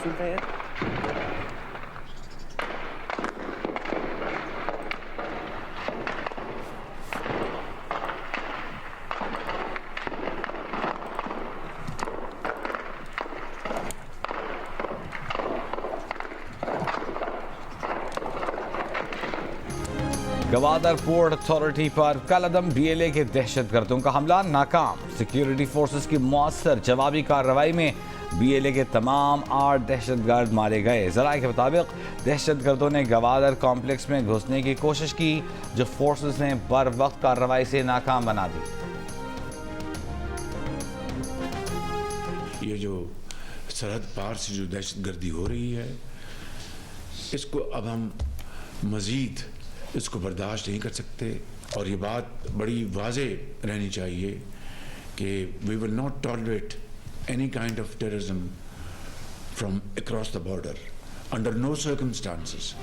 सुनते हैं। Gwadar port authority पर कलअदम BLA के दहशतगर्दों का हमला नाकाम। सिक्योरिटी फोर्सेस की मौसर जवाबी कार्रवाई में BLA के तमाम 8 दहशतगर्द मारे गए। ज़राए के मुताबिक दहशतगर्दों ने गवादर कॉम्प्लेक्स में घुसने की कोशिश की, जो फोर्सेस ने बर वक्त कार्रवाई से नाकाम बना दी। ये जो सरहद पार से जो दहशतगर्दी हो रही है, इसको अब हम मज़ीद इसको बर्दाश्त नहीं कर सकते, और ये बात बड़ी वाज़े रहनी चाहिए कि we will not tolerate any kind of terrorism from across the border under no circumstances.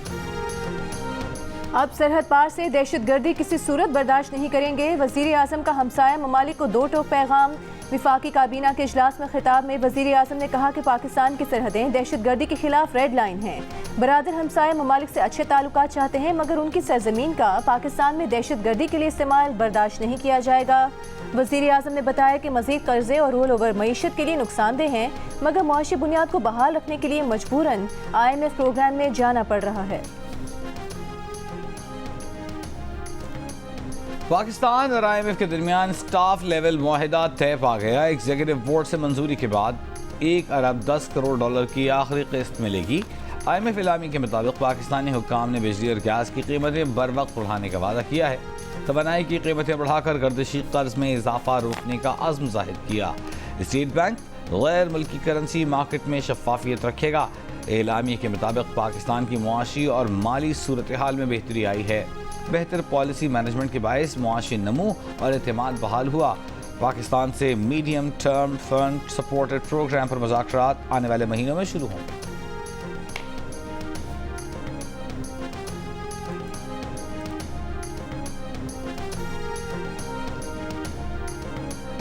अब सरहद पार से दहशतगर्दी किसी सूरत बर्दाश्त नहीं करेंगे। वज़ीर आज़म का हमसाया ममालिक को 2 टोक पैगाम। विफाकी काबीना के इजलास में खिताब में वज़ीर आज़म ने कहा कि पाकिस्तान की सरहदें दहशतगर्दी के खिलाफ रेड लाइन हैं। बरादर हमसाया ममालिक से अच्छे ताल्लुकात चाहते हैं, मगर उनकी सरजमीन का पाकिस्तान में दहशतगर्दी के लिए इस्तेमाल बर्दाश्त नहीं किया जाएगा। वज़ीर आज़म ने बताया कि मज़ीद कर्जे और रोल ओवर मईशत के लिए नुकसानदेह हैं, मगर मुआशी बुनियाद को बहाल रखने के लिए मजबूरन IMF प्रोग्राम में जाना पड़ रहा है। पाकिस्तान और IMF के दरमियान स्टाफ लेवल मुआहिदा तय पा गया। एग्जीक्यूटिव बोर्ड से मंजूरी के बाद 1 अरब 10 करोड़ डॉलर की आखिरी किस्त मिलेगी। IMF इलामी के मुताबिक पाकिस्तानी हुक्काम ने बिजली और गैस की कीमतें बर वक्त बढ़ाने का वादा किया है। तवानाई की कीमतें बढ़ाकर गर्दिशी कर्ज में इजाफा रोकने का अज़्म जाहिर किया। स्टेट बैंक गैर मुल्की करेंसी मार्केट में शफाफियत रखेगा। इलामी के मुताबिक पाकिस्तान की मुआशी और माली सूरत हाल में बेहतरी आई है। बेहतर पॉलिसी मैनेजमेंट के बायस मुआशी नमू और एतमाद बहाल हुआ। पाकिस्तान से medium term fund supported program पर मुज़ाकरात आने वाले महीनों में शुरू होंगे।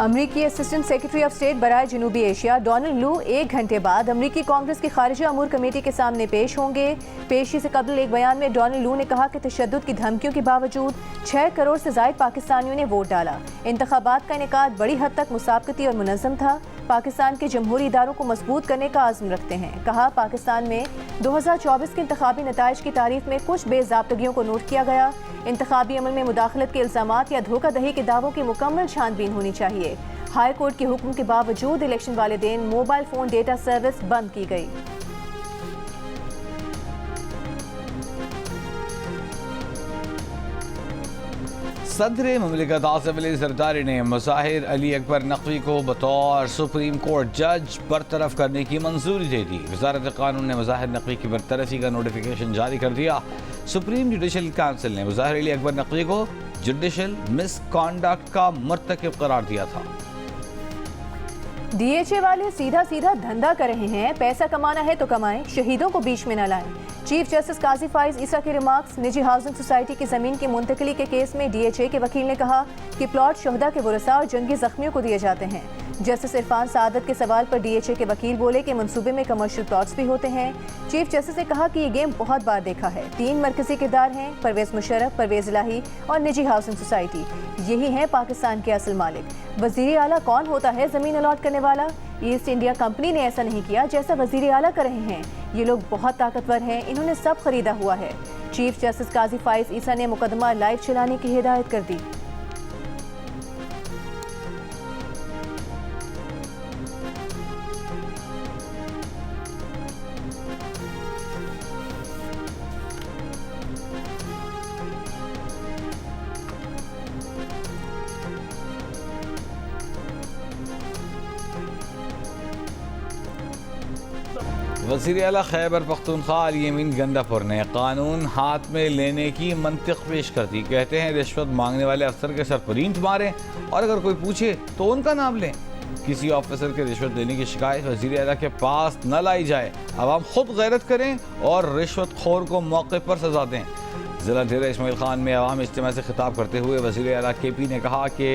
अमरीकी असिस्टेंट सेक्रेटरी ऑफ स्टेट बराए जनूबी एशिया डोनाल्ड लू 1 घंटे बाद अमरीकी कांग्रेस की खारिजा अमूर कमेटी के सामने पेश होंगे। पेशी से कबल एक बयान में डोनाल्ड लू ने कहा कि तशद्दुद की धमकियों के बावजूद 6 करोड़ से ज़ायद पाकिस्तानियों ने वोट डाला। इंतखाबात का इनेकाद बड़ी हद तक मुसाबकती और मुनज़्ज़म था। पाकिस्तान के जमहूरी इदारों को मजबूत करने का आज़म रखते हैं। कहा, पाकिस्तान में 2024 के इंतखाबी नताइज की तारीफ में कुछ बेज़ाब्तगियों को नोट किया गया। इंतखाबी अमल में मुदाखलत के इल्ज़ामात या धोखाधड़ी के दावों की मुकम्मल छानबीन होनी चाहिए। हाई कोर्ट के हुक्म के बावजूद इलेक्शन वाले दिन मोबाइल फ़ोन डेटा सर्विस बंद की गई। सदर मुमलिकत आसिफ अली ज़रदारी ने मुज़ाहिर अली अकबर नकवी को बतौर सुप्रीम कोर्ट जज बरतरफ करने की मंजूरी दे दी। वज़ारत कानून ने मुज़ाहिर नकवी की बरतरफी का नोटिफिकेशन जारी कर दिया। सुप्रीम जुडिशल काउंसिल ने मुज़ाहिर अली अकबर नकवी को जुडिशल मिसकॉन्डक्ट का मुर्तकिब करार दिया था। DHA वाले सीधा सीधा धंधा कर रहे हैं। पैसा कमाना है तो कमाएं, शहीदों को बीच में न लाएं। चीफ जस्टिस काजी फाइज ईसा के रिमार्क्स। निजी हाउसिंग सोसाइटी की जमीन की मुंतकली के केस में DHA के वकील ने कहा कि प्लॉट शहदा के वरसा और जंगी जख्मियों को दिए जाते हैं। जस्टिस इरफान सादत के सवाल पर DHA के वकील बोले कि मंसूबे में कमर्शियल प्लॉट्स भी होते हैं। चीफ जस्टिस ने कहा कि ये गेम बहुत बार देखा है। 3 मरकजी किरदार हैं, परवेज मुशर्रफ, परवेज इलाही और निजी हाउसिंग सोसाइटी। यही है पाकिस्तान के असल मालिक। वजीर आला कौन होता है जमीन अलॉट करने वाला? ईस्ट इंडिया कंपनी ने ऐसा नहीं किया जैसा वजीर आला कर रहे हैं। ये लोग बहुत ताकतवर हैं, इन्होंने सब खरीदा हुआ है। चीफ जस्टिस काजी फाइज ईसा ने मुकदमा लाइव चलाने की हिदायत कर दी। वज़ीर आला खैबर पख्तूनख्वा अली यमीन गंडापुर ने कानून हाथ में लेने की मंतिक पेश कर दी। कहते हैं रिश्वत मांगने वाले अफसर के सर पर ईंट मारें और अगर कोई पूछे तो उनका नाम लें। किसी ऑफिसर के रिश्वत देने की शिकायत वज़ीर आला के पास न लाई जाए। अवाम खुद गैरत करें और रिश्वत खोर को मौके पर सजा दें। ज़िला डेरा इस्माइल खान में अवाम इज्तिमा से खिताब करते हुए वज़ीर आला KP ने कहा कि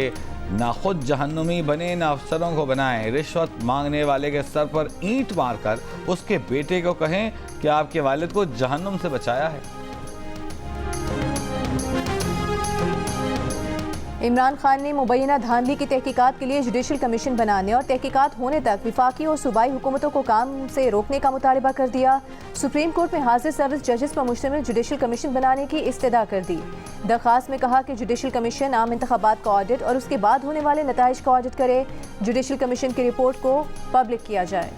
ना खुद जहन्नुमी बने ना अफसरों को बनाएं। रिश्वत मांगने वाले के सर पर ईंट मारकर उसके बेटे को कहें कि आपके वालिद को जहन्नुम से बचाया है। इमरान खान ने मुबैना धांधली की तहकीकात के लिए जुडिशल कमीशन बनाने और तहकीकात होने तक विफाकी और सूबाई हुकूमतों को काम से रोकने का मुतालबा कर दिया। सुप्रीम कोर्ट में हाजिर सर्विस जजेस पर मुश्तमिल जुडिशल कमीशन बनाने की इस्तदा कर दी। दरख्वास्त में कहा कि जुडिशल कमीशन आम इंतखाबात का ऑडिट और उसके बाद होने वाले नताइज का ऑडिट करे। जुडिशल कमीशन की रिपोर्ट को पब्लिक किया जाए।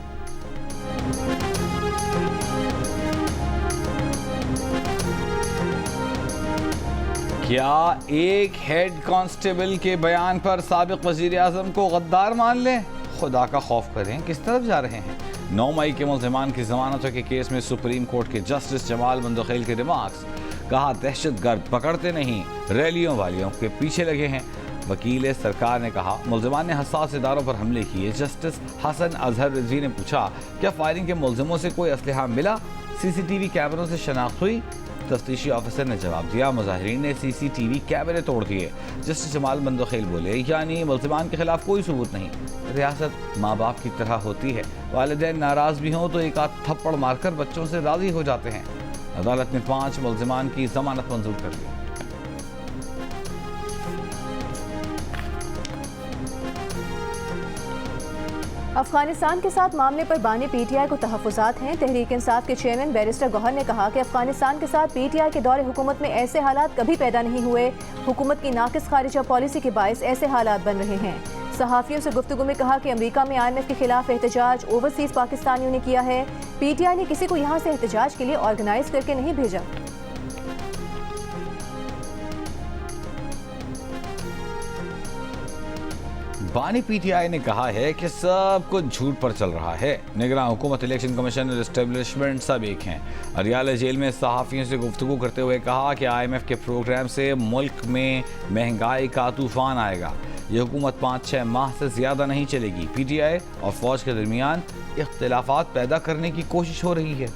क्या एक हेड कांस्टेबल के बयान पर साबिक वजीर आजम को गद्दार मान लें? खुदा का खौफ करें, किस तरफ जा रहे हैं? 9 मई के मुल्ज़िमान की जमानतों के केस में सुप्रीम कोर्ट के जस्टिस जमाल मंदोखेल के रिमार्क्स। कहा दहशतगर्द पकड़ते नहीं, रैलियों वालियों के पीछे लगे हैं। वकील सरकार ने कहा मुल्ज़िमान ने हसास इदारों पर हमले किए। जस्टिस हसन अजहर रिजवी ने पूछा क्या फायरिंग के मुल्ज़िमों से कोई असलहा मिला? CCTV कैमरों से शनाख्त हुई? तफ्तीशी ऑफिसर ने जवाब दिया मुजाहिरीन ने CCTV कैमरे तोड़ दिए। जस्टिस जमाल मंदोखेल बोले यानी मुल्ज़िमान के खिलाफ कोई सबूत नहीं। रियासत माँ बाप की तरह होती है, वालिदैन नाराज़ भी हों तो एक आध थप्पड़ मारकर बच्चों से राज़ी हो जाते हैं। अदालत ने 5 मुल्ज़िमान की जमानत मंजूर कर दी। अफगानिस्तान के साथ मामले पर बानी PTI को तहफ़्फ़ुज़ात हैं। तहरीक इंसाफ के चेयरमैन बैरिस्टर गौहर ने कहा कि अफगानिस्तान के साथ PTI के दौरे हुकूमत में ऐसे हालात कभी पैदा नहीं हुए। हुकूमत की नाक़िस खारिजा पॉलिसी के बायस ऐसे हालात बन रहे हैं। सहाफ़ियों से गुफ्तगू में कहा कि अमरीका में IMF के खिलाफ एहतजाज ओवरसीज़ पाकिस्तानियों ने किया है। PTI ने किसी को यहाँ से एहतजाज के लिए ऑर्गेनाइज करके नहीं भेजा। बानी PTI ने कहा है कि सब कुछ झूठ पर चल रहा है। निगरान हुकूमत, इलेक्शन कमीशन और एस्टेब्लिशमेंट सब एक हैं। अरियाला जेल में सहाफ़ियों से गुफ्तगू करते हुए कहा कि IMF के प्रोग्राम से मुल्क में महंगाई का तूफान आएगा। ये हुकूमत 5-6 माह से ज़्यादा नहीं चलेगी। PTI और फौज के दरमियान इख्तिलाफात पैदा करने की कोशिश हो रही है।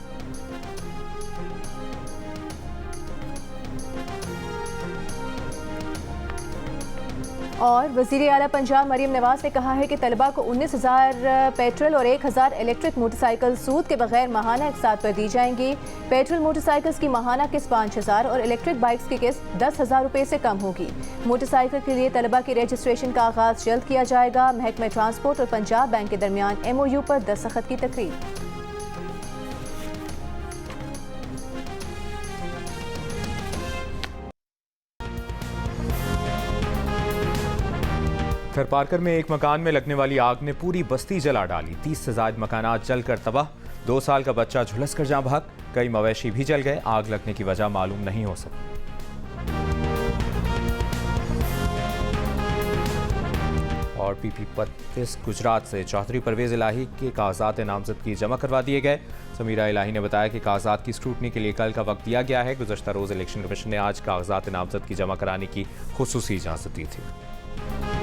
और वज़ीर आला पंजाब मरीम नवाज ने कहा है कि तलबा को 19,000 पेट्रोल और 1,000 इलेक्ट्रिक मोटरसाइकिल सूद के बगैर माहाना इकसात पर दी जाएंगी। पेट्रोल मोटरसाइकिल्स की माहाना किस्त 5,000 और इलेक्ट्रिक बाइक्स की किस्त 10,000 रुपये से कम होगी। मोटरसाइकिल के लिए तलबा की रजिस्ट्रेशन का आगाज़ जल्द किया जाएगा। महकमा ट्रांसपोर्ट और पंजाब बैंक के दरमियान MOU पर दस्तखत की तकरीब। थरपारकर में एक मकान में लगने वाली आग ने पूरी बस्ती जला डाली। 30 से ज़ायद मकानात जलकर तबाह। 2 साल का बच्चा झुलस कर जाँ भाग। कई मवेशी भी जल गए। आग लगने की वजह मालूम नहीं हो सकी। और PP-32 गुजरात से चौधरी परवेज़ इलाही के कागजात नामजदगी जमा करवा दिए गए। समीरा इलाही ने बताया कि कागजात की स्क्रूटनी के लिए कल का वक्त दिया गया है। गुज़श्ता रोज़ इलेक्शन कमीशन ने आज कागजात नामजदगी जमा कराने की खुसूसी इजाज़त दी थी।